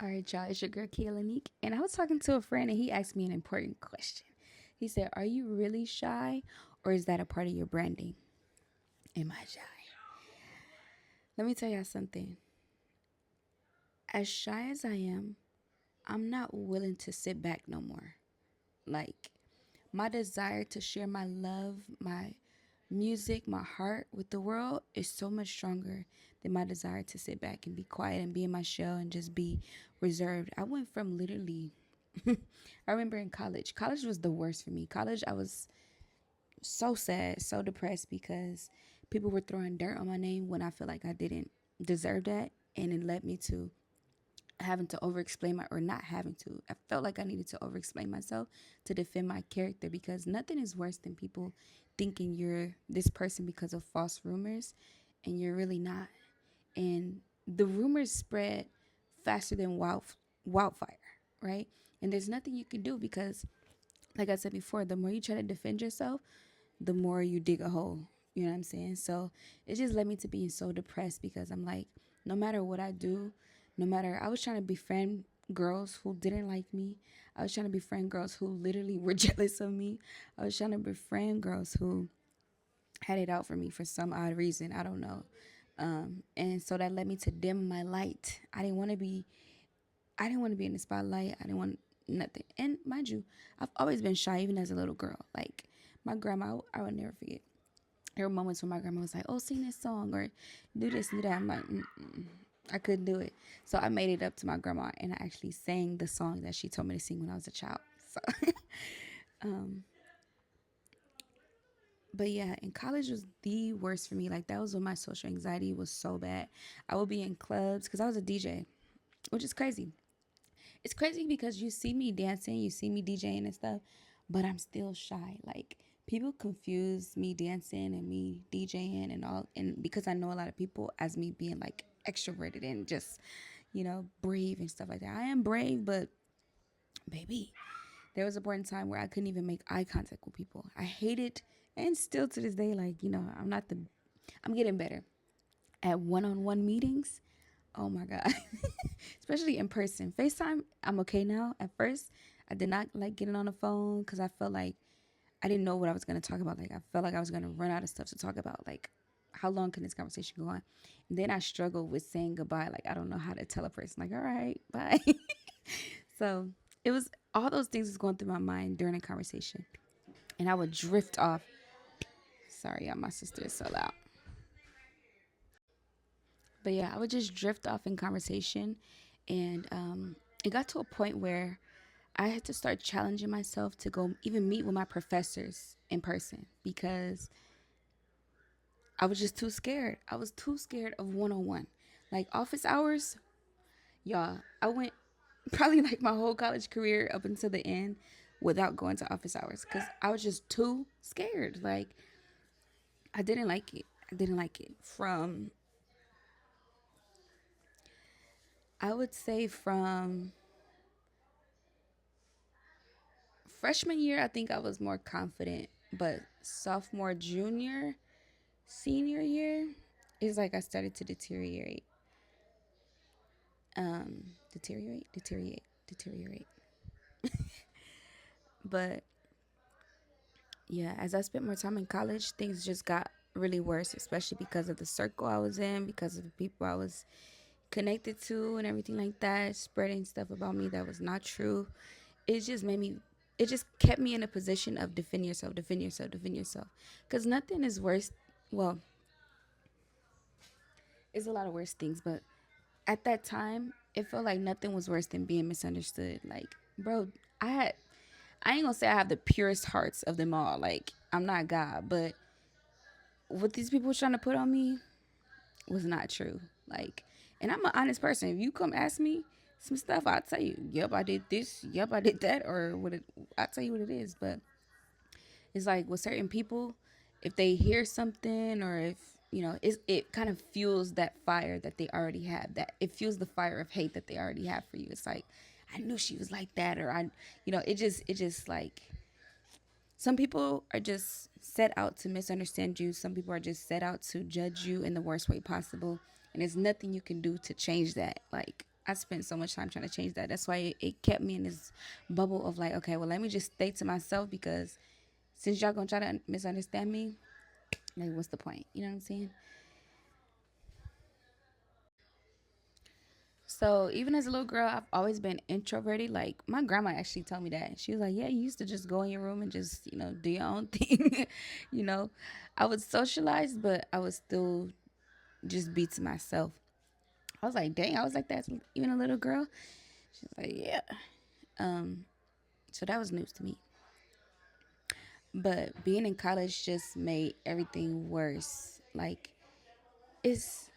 All right, y'all, it's your girl Kaylanique, and I was talking to a friend, and he asked me an important question. He said, "Are you really shy, or is that a part of your branding?" Am I shy? Let me tell y'all something. As shy as I am, I'm not willing to sit back no more. Like, my desire to share my love, my music, my heart with the world is so much stronger than my desire to sit back and be quiet and be in my shell and just be reserved. I went from literally I remember in college. College was the worst for me. College, I was so sad, so depressed because people were throwing dirt on my name when I feel like I didn't deserve that. And it led me to having to over explain my, or not having to. I felt like I needed to over explain myself to defend my character because nothing is worse than people thinking you're this person because of false rumors and you're really not. And the rumors spread faster than wildfire, right? And there's nothing you can do because, like I said before, the more you try to defend yourself, the more you dig a hole. You know what I'm saying? So it just led me to being so depressed because I'm like, no matter what I do, no matter, I was trying to befriend girls who didn't like me. I was trying to befriend girls who literally were jealous of me. I was trying to befriend girls who had it out for me for some odd reason. I don't know. And so that led me to dim my light. I didn't want to be in the spotlight. I didn't want nothing. And mind you, I've always been shy, even as a little girl. Like my grandma, I would never forget. There were moments when my grandma was like, "Oh, sing this song or do this, do that." I'm like, mm-mm. I couldn't do it. So I made it up to my grandma and I actually sang the song that she told me to sing when I was a child. So, um, but yeah, and college was the worst for me. Like that was when my social anxiety was so bad. I would be in clubs because I was a DJ, which is crazy. It's crazy because you see me dancing, you see me DJing and stuff, but I'm still shy. Like people confuse me dancing and me DJing and all, and because I know a lot of people as me being like extroverted and just, brave and stuff like that. I am brave, but baby, there was a point in time where I couldn't even make eye contact with people. I hated, and still to this day, like I'm getting better at one-on-one meetings. Oh my God. Especially in person. FaceTime, I'm okay now. At first, I did not like getting on the phone because I felt like I didn't know what I was going to talk about. Like, I felt like I was going to run out of stuff to talk about. Like, how long can this conversation go on? And then I struggled with saying goodbye. Like, I don't know how to tell a person, like, all right, bye. So it was all those things was going through my mind during a conversation. And I would drift off. Sorry, y'all, my sister is so loud. But yeah, I would just drift off in conversation. And it got to a point where I had to start challenging myself to go even meet with my professors in person because I was just too scared. I was too scared of one on one. Like office hours, y'all, I went probably like my whole college career up until the end without going to office hours because I was just too scared. Like I didn't like it. I didn't like it. I would say from freshman year, I think I was more confident, but sophomore, junior, senior year is like I started to deteriorate. Deteriorate. But yeah, as I spent more time in college, things just got really worse, especially because of the circle I was in, because of the people I was connected to, and everything like that, spreading stuff about me that was not true. It just made me, it just kept me in a position of defend yourself, defend yourself, defend yourself. Because nothing is worse. Well, it's a lot of worse things, but at that time, it felt like nothing was worse than being misunderstood. Like, bro, I had, I ain't gonna say I have the purest hearts of them all. Like, I'm not God, but what these people were trying to put on me was not true. Like, and I'm an honest person. If you come ask me some stuff, I'll tell you, yep, I did this, yep, I did that, or I'll tell you what it is. But it's like with certain people, if they hear something or if it kind of fuels that fire that they already have. That it fuels the fire of hate that they already have for you. It's like I knew she was like that, or it just like some people are just set out to misunderstand you. Some people are just set out to judge you in the worst way possible, and there's nothing you can do to change that. Like I spent so much time trying to change that. That's why it kept me in this bubble of like, okay, well, let me just stay to myself because since y'all gonna try to misunderstand me, like, what's the point? You know what I'm saying? So even as a little girl, I've always been introverted. Like my grandma actually told me that. She was like, "Yeah, you used to just go in your room and just do your own thing." you know, I would socialize, but I would still just be to myself. I was like, "Dang, I was like that even a little girl." She's like, "Yeah." Um, so that was news to me. But being in college just made everything worse. Like it's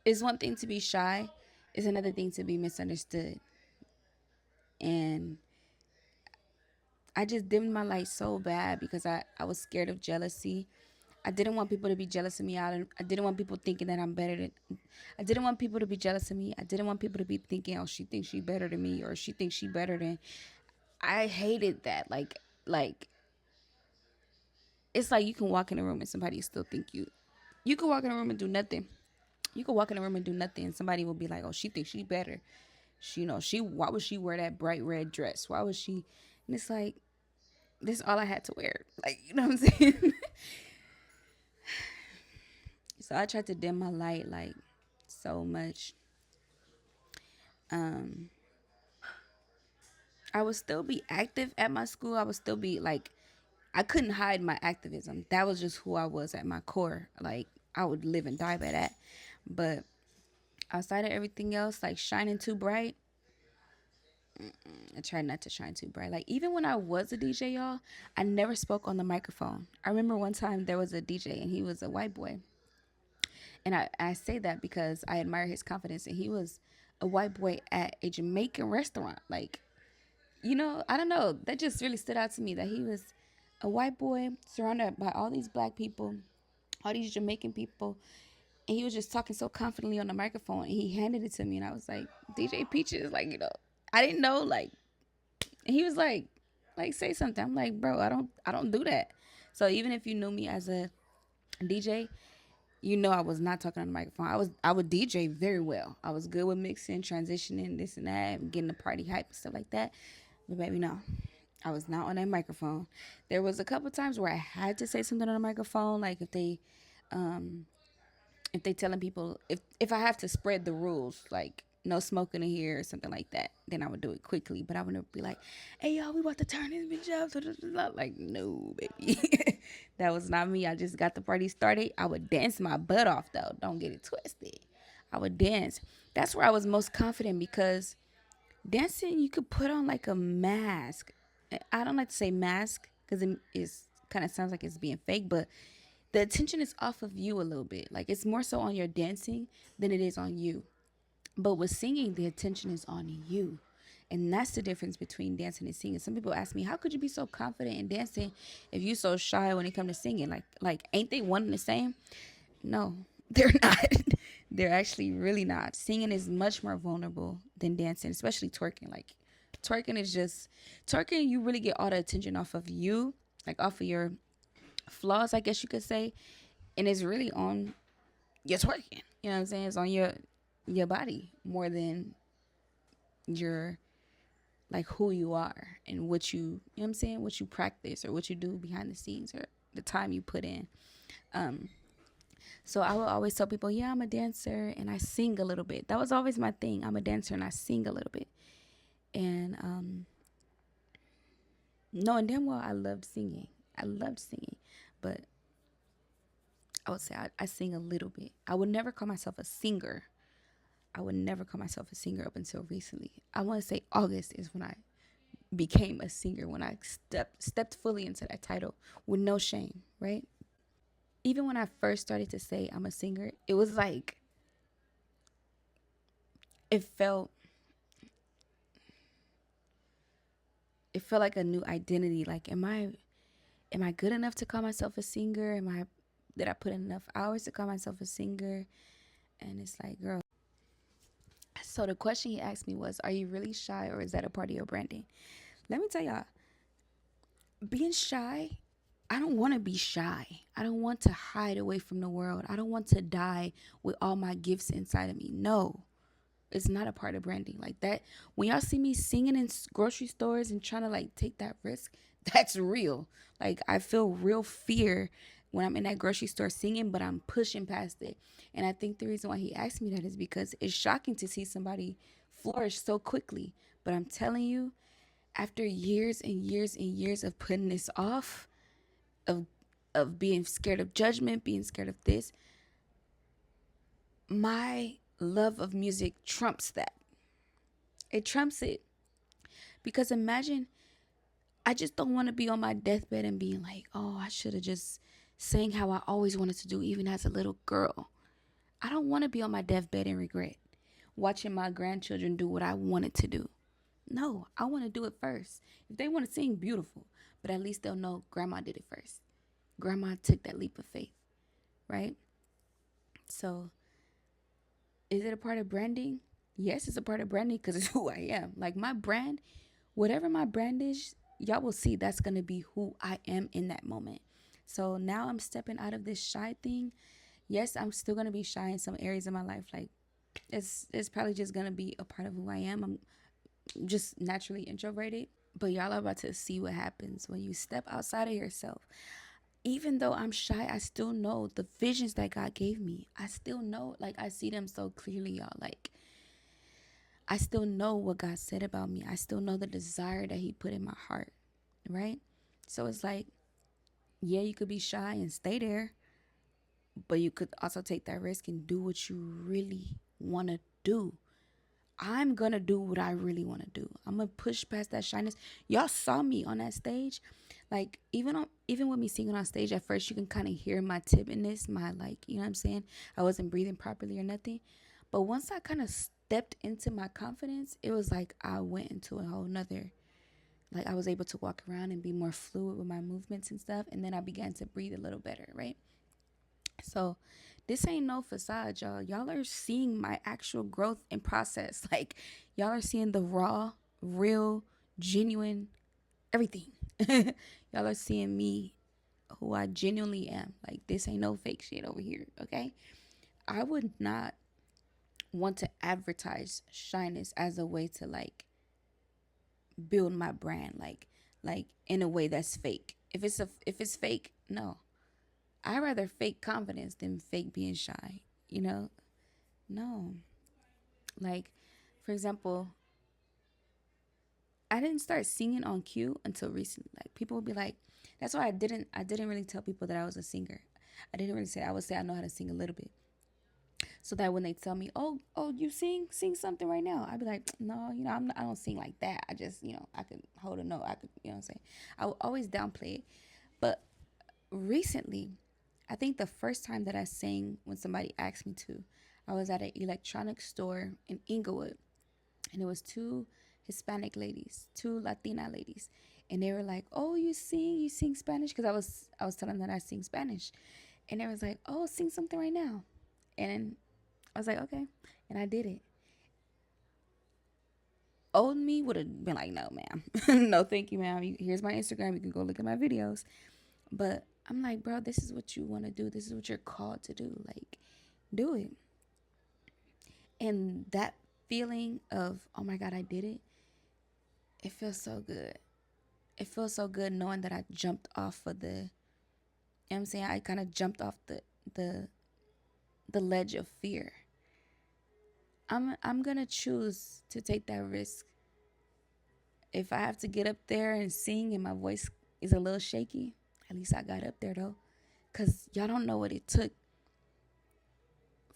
it's one thing to be shy, it's another thing to be misunderstood. And I just dimmed my light so bad because I was scared of jealousy. I didn't want people to be jealous of me. I didn't want people thinking that I'm better than. I didn't want people to be jealous of me. I didn't want people to be thinking, oh, she thinks she better than me, or she thinks she better than. I hated that. Like it's like you can walk in a room and somebody still think you. You could walk in a room and do nothing. You could walk in a room and do nothing, and somebody will be like, oh, she thinks she better. She why would she wear that bright red dress? Why would she? And it's like this is all I had to wear. Like you know what I'm saying? So I tried to dim my light like so much. Um, I would still be active at my school. I would still be like, I couldn't hide my activism. That was just who I was at my core. Like I would live and die by that. But outside of everything else, like shining too bright, I tried not to shine too bright. Like even when I was a DJ, y'all, I never spoke on the microphone. I remember one time there was a DJ and he was a white boy. And I say that because I admire his confidence. And he was a white boy at a Jamaican restaurant. Like, I don't know. That just really stood out to me that he was a white boy surrounded by all these black people, all these Jamaican people. And he was just talking so confidently on the microphone. And he handed it to me. And I was like, DJ Peaches, like, I didn't know. Like, and he was like, say something. I'm like, bro, I don't do that. So even if you knew me as a DJ, I was not talking on the microphone. I would DJ very well. I was good with mixing, transitioning, this and that, and getting the party hype and stuff like that. But baby, no. I was not on that microphone. There was a couple times where I had to say something on the microphone, like if they telling people if I have to spread the rules, like no smoking in here or something like that, then I would do it quickly. But I would never be like, "Hey y'all, we about to turn this bitch up." Like, no, baby, that was not me. I just got the party started. I would dance my butt off though. Don't get it twisted. I would dance. That's where I was most confident because dancing you could put on like a mask. I don't like to say mask because it is kind of sounds like it's being fake, but the attention is off of you a little bit. Like it's more so on your dancing than it is on you. But with singing, the attention is on you. And that's the difference between dancing and singing. Some people ask me, how could you be so confident in dancing if you so shy when it comes to singing? Like ain't they one and the same? No, they're not. They're actually really not. Singing is much more vulnerable than dancing, especially twerking. Like twerking is just twerking, you really get all the attention off of you, like off of your flaws, I guess you could say, and it's really on your twerking. You know what I'm saying? It's on your body more than your like who you are and what you know what I'm saying, what you practice or what you do behind the scenes or the time you put in. Um, so I will always tell people, yeah, I'm a dancer and I sing a little bit. That was always my thing. I'm a dancer and I sing a little bit. And knowing damn well I loved singing. I loved singing, but I would say I sing a little bit. I would never call myself a singer. I would never call myself a singer up until recently. I want to say August is when I became a singer, when I stepped fully into that title with no shame, right? Even when I first started to say I'm a singer, it was like it felt it felt like a new identity. Like am I good enough to call myself a singer? Am I did I put in enough hours to call myself a singer? And it's like, girl. So the question he asked me was, are you really shy or is that a part of your branding? Let me tell y'all, being shy, I don't want to be shy. I don't want to hide away from the world. I don't want to die with all my gifts inside of me. No. It's not a part of branding. Like that, when y'all see me singing in grocery stores and trying to like take that risk, that's real. Like I feel real fear when I'm in that grocery store singing, but I'm pushing past it. And I think the reason why he asked me that is because it's shocking to see somebody flourish so quickly. But I'm telling you, after years and years and years of putting this off, of being scared of judgment, being scared of this, my love of music trumps that. It trumps it. Because imagine, I just don't want to be on my deathbed and being like, oh, I should have just sang how I always wanted to do, even as a little girl. I don't want to be on my deathbed and regret watching my grandchildren do what I wanted to do. No, I want to do it first. If they want to sing, beautiful. But at least they'll know grandma did it first. Grandma took that leap of faith, right? So, is it a part of branding? Yes, it's a part of branding because it's who I am. Like my brand, whatever my brand is, y'all will see that's going to be who I am in that moment. So now I'm stepping out of this shy thing. Yes, I'm still going to be shy in some areas of my life. Like it's probably just going to be a part of who I am. I'm just naturally introverted. But y'all are about to see what happens when you step outside of yourself. Even though I'm shy, I still know the visions that God gave me. I still know, like, I see them so clearly, y'all. Like, I still know what God said about me. I still know the desire that He put in my heart, right? So it's like, yeah, you could be shy and stay there, but you could also take that risk and do what you really want to do. I'm gonna do what I really want to do. I'm gonna push past that shyness. Y'all saw me on that stage, like even with me singing on stage. At first, you can kind of hear my timidness, my like, you know what I'm saying. I wasn't breathing properly or nothing, but once I kind of stepped into my confidence, it was like I went into a whole nother. Like I was able to walk around and be more fluid with my movements and stuff, and then I began to breathe a little better, right? So this ain't no facade, y'all. Y'all are seeing my actual growth and process. Like y'all are seeing the raw, real, genuine everything. Y'all are seeing me who I genuinely am. Like this ain't no fake shit over here, okay? I would not want to advertise shyness as a way to like build my brand like in a way that's fake. If it's fake, no. I rather fake confidence than fake being shy, you know? No. Like, for example, I didn't start singing on cue until recently. Like people would be like, that's why I didn't really tell people that I was a singer. I didn't really say I would say I know how to sing a little bit. So that when they tell me, oh, you sing something right now, I'd be like, no, I don't sing like that. I just, I could hold a note. I could, you know what I'm saying? I would always downplay it. But recently, I think the first time that I sang when somebody asked me to, I was at an electronics store in Inglewood, and it was two Hispanic ladies, two Latina ladies, and they were like, "Oh, you sing Spanish?" Because I was telling them that I sing Spanish, and they was like, "Oh, sing something right now," and I was like, "Okay," and I did it. Old me would have been like, "No, ma'am, no, thank you, ma'am. Here's my Instagram. You can go look at my videos." But I'm like, bro, this is what you want to do. This is what you're called to do. Like, do it. And that feeling of, oh my God, I did it. It feels so good. It feels so good knowing that I jumped off of the, you know what I'm saying? I kind of jumped off the the ledge of fear. I'm gonna choose to take that risk. If I have to get up there and sing and my voice is a little shaky, at least I got up there though. Cause y'all don't know what it took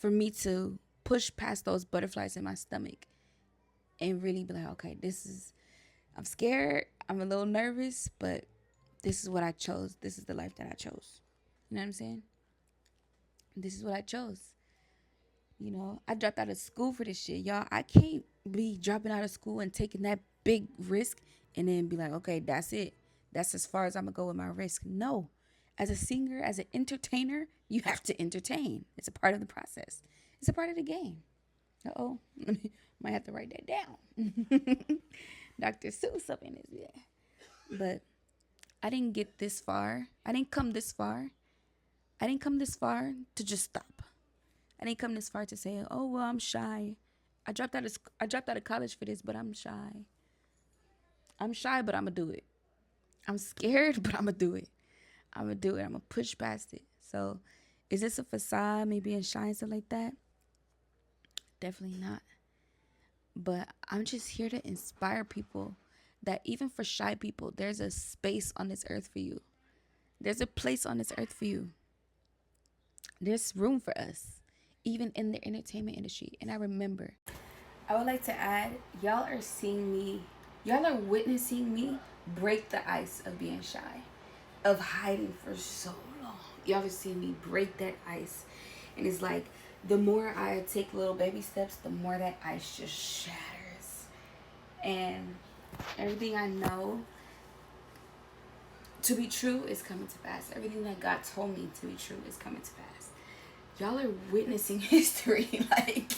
for me to push past those butterflies in my stomach and really be like, okay, I'm scared. I'm a little nervous, but this is what I chose. This is the life that I chose. You know what I'm saying? This is what I chose. I dropped out of school for this shit, y'all. I can't be dropping out of school and taking that big risk and then be like, okay, that's it. That's as far as I'm gonna go with my risk. No. As a singer, as an entertainer, you have to entertain. It's a part of the process. It's a part of the game. Uh-oh. Might have to write that down. Dr. Seuss up in this bit. But I didn't get this far. I didn't come this far. I didn't come this far to just stop. I didn't come this far to say, oh, well, I'm shy. I dropped out of college for this, but I'm shy. I'm shy, but I'm gonna do it. I'm scared, but I'm gonna do it. I'm gonna do it. I'm gonna push past it. So, is this a facade, me being shy and stuff like that? Definitely not. But I'm just here to inspire people that even for shy people, there's a space on this earth for you. There's a place on this earth for you. There's room for us, even in the entertainment industry. And I remember, I would like to add, y'all are witnessing me break the ice of being shy, of hiding for so long. Y'all are seeing me break that ice. And it's like, the more I take little baby steps, the more that ice just shatters. And everything I know to be true is coming to pass. Everything that God told me to be true is coming to pass. Y'all are witnessing history. Like,